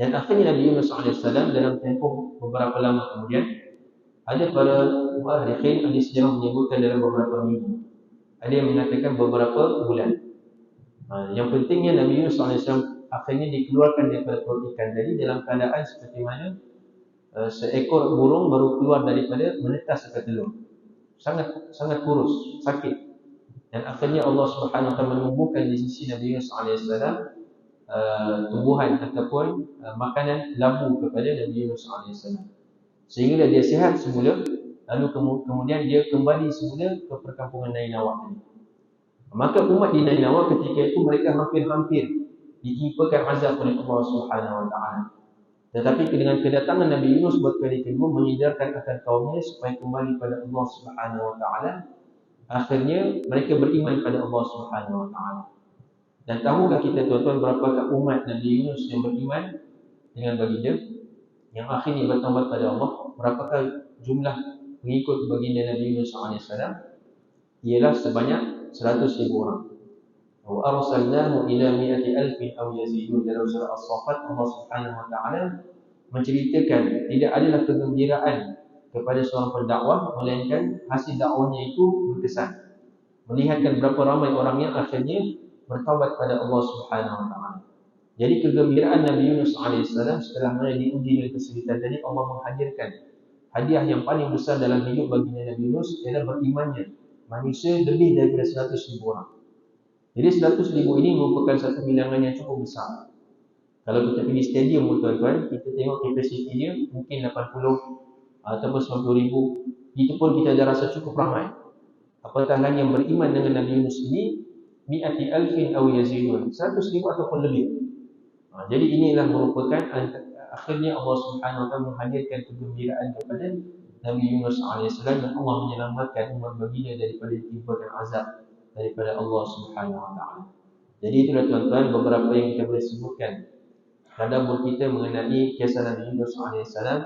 Dan akhirnya Nabi Yunus AS dalam tempoh beberapa lama kemudian, ada para muarikhin, ahli sejarah menyebutkan dalam beberapa minggu, ada yang mengatakan beberapa bulan. Yang pentingnya Nabi Yunus AS akhirnya dikeluarkan daripada perut ikan tadi dalam keadaan seperti mana seekor burung baru keluar daripada menetas seekor telur. Sangat kurus, sakit. Dan akhirnya Allah Subhanahu Wa Taala menumbuhkan di sisi Nabi Yunus AS tumbuhan ataupun makanan labu kepada Nabi Yunus AS, sehingga dia sihat semula. Lalu kemudian dia kembali semula ke perkampungan Nainawa tadi. Maka umat di Nainawa ketika itu mereka hampir-hampir ditimpakan azab oleh Allah Subhanahu Wa Taala. Tetapi dengan kedatangan Nabi Yunus buat kali kedua, menyedarkan akan kaumnya supaya kembali pada Allah Subhanahu Wa Taala. Akhirnya mereka beriman pada Allah Subhanahu Wa Taala. Dan tahukah kita tuan-tuan berapakah umat Nabi Yunus yang beriman dengan baginda, yang akhirnya bertaubat pada Allah? Berapakah jumlah pengikut baginda Nabi Yunus AS? Ialah sebanyak 100,000 orang. Wa arsalnahu ila 100,000 aw yazidun. Dalam surah As-Saffat, Allah Subhanahu Wa Taala menceritakan tidak adalah kegembiraan kepada seorang pendakwah melainkan hasil dakwahnya itu berkesan, melihatkan berapa ramai orang yang akhirnya bertaubat pada Allah Subhanahu Wa Taala. Jadi kegembiraan Nabi Yunus alaihissalam setelah mana diuji dengan kesulitan tadi, Allah menghadirkan hadiah yang paling besar dalam hidup baginda Nabi Yunus ialah berimannya manusia lebih daripada 100,000 orang. Jadi 100,000 ini merupakan satu bilangan yang cukup besar. Kalau kita pergi stadium tuan-tuan, kita tengok kapasiti dia mungkin 80 ataupun 90,000. Itu pun kita dah rasa cukup ramai. Apatah lagi yang beriman dengan Nabi Yunus ini, mi'ati alfin aw yazidun, 100,000 ataupun lebih. Jadi inilah merupakan akhirnya Allah Subhanahu wa taala menghadirkan kegembiraan kepada Nabi Yunus alaihissalam, dan Allah menyelamatkan umat baginda daripada ditimpakan azab daripada Allah Subhanahu wa taala. Jadi itulah tuan-tuan beberapa yang kita boleh sebutkan tadabbur kita mengenai kisah Nabi Yunus alaihissalam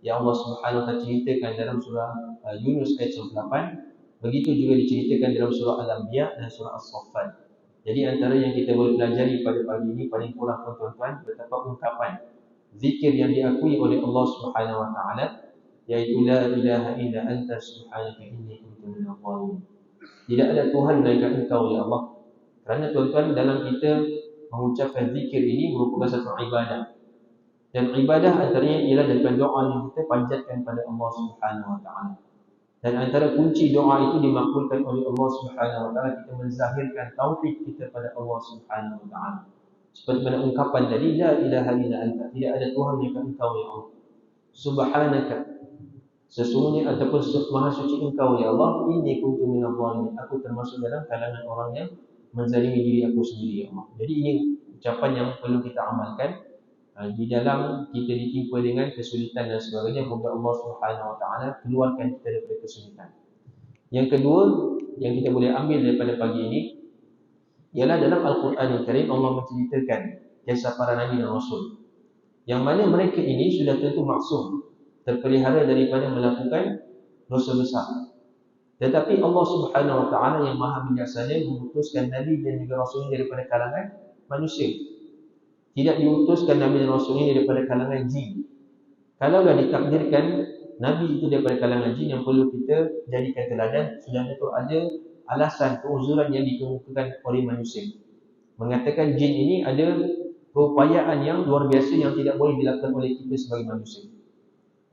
yang Allah Subhanahu wa taala ceritakan dalam surah Yunus ayat 8. Begitu juga diceritakan dalam surah Al-Anbiya dan surah As-Saffat. Jadi antara yang kita boleh pelajari pada pagi ini paling kurang tuan-tuan, betapa ungkapan zikir yang diakui oleh Allah Subhanahu wa taala, yaitu la ilaha illa anta subhanaka inni kuntu minadh dhalimin. Tidak ada Tuhan melainkan Engkau ya Allah. Kerana tuan-tuan, dalam kita mengucapkan zikir ini merupakan satu ibadah. Dan ibadah antaranya ialah daripada doa yang kita panjatkan pada Allah Subhanahu wa taala. Dan antara kunci doa itu dimakbulkan oleh Allah Subhanahu wa taala, kita menzahirkan tauhid kita pada Allah Subhanahu wa taala. Seperti pada ungkapan tadi, la ilaha illa anta, tidak ada Tuhan melainkan Engkau ya Allah. Subhanaka, sesungguhnya ataupun maha suci Engkau ya Allah, inni kuntu minadh dhalimin, aku termasuk dalam kalangan orang yang menzalimi diri aku sendiri ya Allah. Jadi ini ucapan yang perlu kita amalkan di dalam kita ditimpa dengan kesulitan dan sebagainya. Moga Allah Subhanahu wa taala keluarkan kita daripada kesulitan. Yang kedua yang kita boleh ambil daripada pagi ini ialah dalam Al-Quran Al-Karim Allah menceritakan kisah para nabi dan rasul, yang mana mereka ini sudah tentu maksum, terpelihara daripada melakukan dosa besar. Tetapi Allah Subhanahu wa taala yang maha bijaksana mengutuskan nabi dan juga rasul daripada kalangan manusia. Tidak diutuskan nabi dan rasul ini daripada kalangan jin. Kalaulah ditakdirkan nabi itu daripada kalangan jin, yang perlu kita jadikan teladan, sudah tentu ada alasan keuzuran yang dikemukakan oleh manusia. Mengatakan jin ini ada keupayaan yang luar biasa yang tidak boleh dilakukan oleh kita sebagai manusia.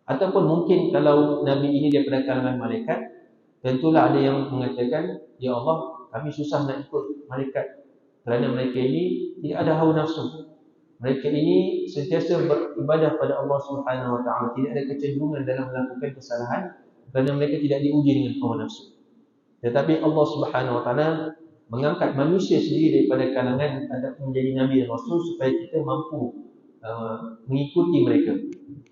Ataupun mungkin kalau nabi ini daripada kalangan malaikat, tentulah ada yang mengatakan, ya Allah, kami susah nak ikut malaikat kerana mereka ini tidak ada hawa nafsu. Mereka ini sentiasa beribadah pada Allah Subhanahu wa taala, tidak ada kecenderungan dalam melakukan kesalahan kerana mereka tidak diuji dengan hawa nafsu. Tetapi Allah Subhanahu wa taala mengangkat manusia sendiri daripada kalangan ataupun menjadi nabi dan rasul supaya kita mampu mengikuti mereka.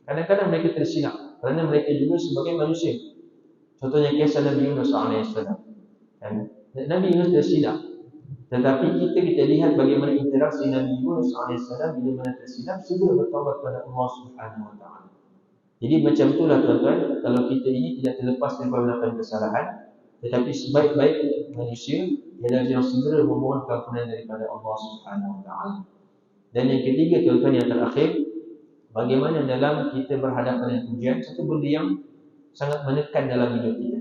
Kadang-kadang mereka tersilap kerana mereka juga sebagai manusia. Contohnya kisah Nabi Yunus alaihissalam. Dan Nabi Yunus tersilap. Tetapi kita lihat bagaimana interaksi Nabi Yunus alaihissalam bila mana tersilap, segera bertaubat kepada Allah Subhanahu wa taala. Jadi macam itulah tuan-tuan, kalau kita ini tidak terlepas daripada melakukan kesalahan, tetapi sebaik-baik manusia ialah yang segera memohon keampunan daripada Allah Subhanahu wa taala. Dan yang ketiga tuan-tuan, yang terakhir, bagaimana dalam kita berhadapan dengan ujian, satu benda yang sangat menekan dalam hidup kita.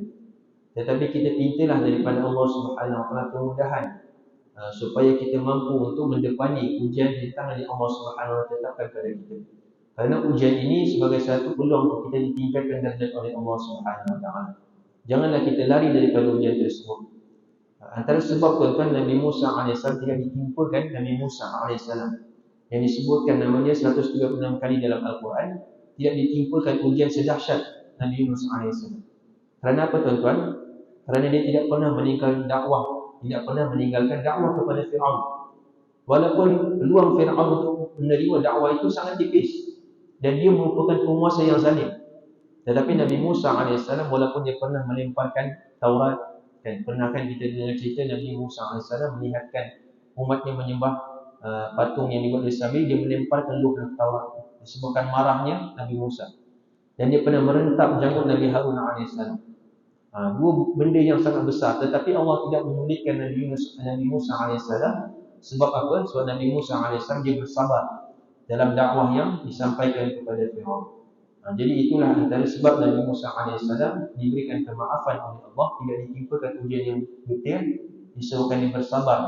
Tetapi kita mintalah daripada Allah Subhanahu wa taala kemudahan supaya kita mampu untuk mendepani ujian yang datang dari Allah Subhanahu wa taala tetapkan kepada kita. Kerana ujian ini sebagai satu peluang untuk kita ditingkatkan derajat oleh Allah Subhanahu wa taala. Janganlah kita lari daripada ujian tersebut. Antara sebab tuan-tuan, Nabi Musa alaihissalam tidak ditimpakan Nabi Musa alaihissalam yang disebutkan namanya 136 kali dalam Al-Quran, tidak ditimpakan ujian sedahsyat Nabi Yunus alaihissalam. Kerana apa tuan-tuan? Kerana dia tidak pernah meninggalkan dakwah, tidak pernah meninggalkan dakwah kepada Fir'aun. Walaupun peluang Fir'aun untuk menerima dakwah itu sangat tipis dan dia merupakan penguasa yang zalim. Tetapi Nabi Musa alaihissalam, walaupun dia pernah melemparkan Taurat, dan pernah kan kita dengar cerita Nabi Musa alaihissalam melihatkan umatnya menyembah patung yang dibuat dari sabil, dia melemparkan luh Taurat disebabkan marahnya Nabi Musa. Dan dia pernah merentap janggut Nabi Harun alaihissalam. Dua benda yang sangat besar. Tetapi Allah tidak menyulitkan Nabi Musa alaihissalam. Sebab apa? Sebab Nabi Musa alaihissalam dia bersabar dalam dakwah yang disampaikan kepada Fir'aun. Jadi itulah antara sebab Nabi Musa alaihissalam diberikan kemaafan oleh Allah, tidak ditimpakan ujian yang detail, disebabkan dia bersabar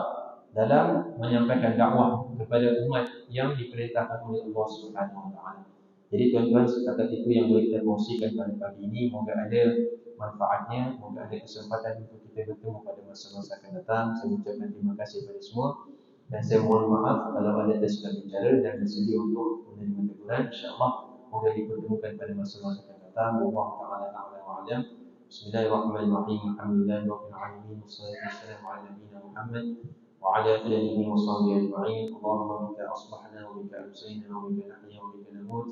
dalam menyampaikan dakwah kepada umat yang diperintahkan oleh Allah Subhanahu Wa Taala. Jadi tuan-tuan, setakat itu yang boleh kita kongsikan pada pagi ini. Moga ada manfaatnya, moga ada kesempatan untuk kita bertemu pada masa-masa akan datang. Saya ucapkan terima kasih kepada semua dan saya mohon maaf kalau ada tersilap bicara dan bersedia untuk menerima teguran. InsyaAllah moga dipertemukan pada masa-masa akan datang. Wallahu ta'ala a'lam wa a'lam. Bismillahirrahmanirrahim. Alhamdulillahirabbil alamin. Wassalatu wassalamu ala nabiyyina Muhammad wa ala alihi wa sahbihi ajma'in. Allahumma bika asbahna wa bika amsayna wa bika nahya wa bika namut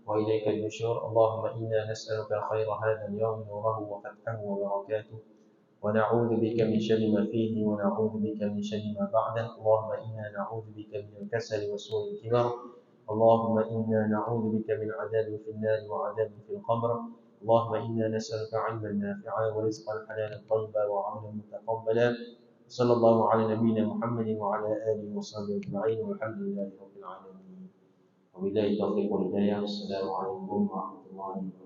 wa ilaika al-nusyur. Allahumma inna nas'aluka khaira hadha al-yawm nurahu wa fathahu wa barakatuh. ونعوذ بك من شر ما فيه ونعوذ بك من شر ما بعده. اللهم إنا نعوذ بك من الكسل وسوء الكبر. اللهم إنا نعوذ بك من عذاب في النار وعذاب في القبر. اللهم إنا نسألك علما نافعا ورزقا حلالا طيبا وعملا متقبلا. صلى الله على نبينا محمد وعلى آله وصحبه أجمعين والحمد لله رب العالمين. وبالله التوفيق والهداية. السلام عليكم ورحمة الله وبركاته.